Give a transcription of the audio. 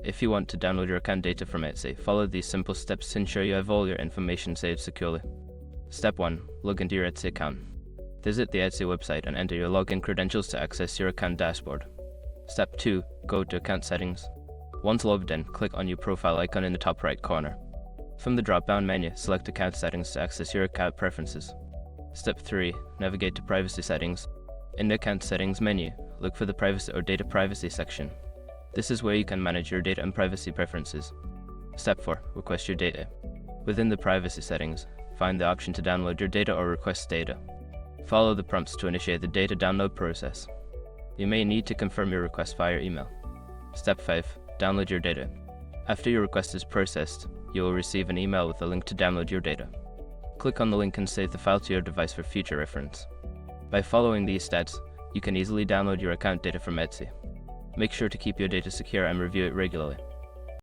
If you want to download your account data from Etsy, follow these simple steps to ensure you have all your information saved securely. Step 1. Log into your Etsy account. Visit the Etsy website and enter your login credentials to access your account dashboard. Step 2. Go to Account Settings. Once logged in, click on your profile icon in the top right corner. From the drop-down menu, select Account Settings to access your account preferences. Step 3. Navigate to Privacy Settings. In the Account Settings menu, look for the Privacy or Data Privacy section. This is where you can manage your data and privacy preferences. Step 4. Request your data. Within the Privacy Settings, find the option to download your data or request data. Follow the prompts to initiate the data download process. You may need to confirm your request via email. Step 5. Download your data. After your request is processed, you will receive an email with a link to download your data. Click on the link and save the file to your device for future reference. By following these steps, you can easily download your account data from Etsy. Make sure to keep your data secure and review it regularly.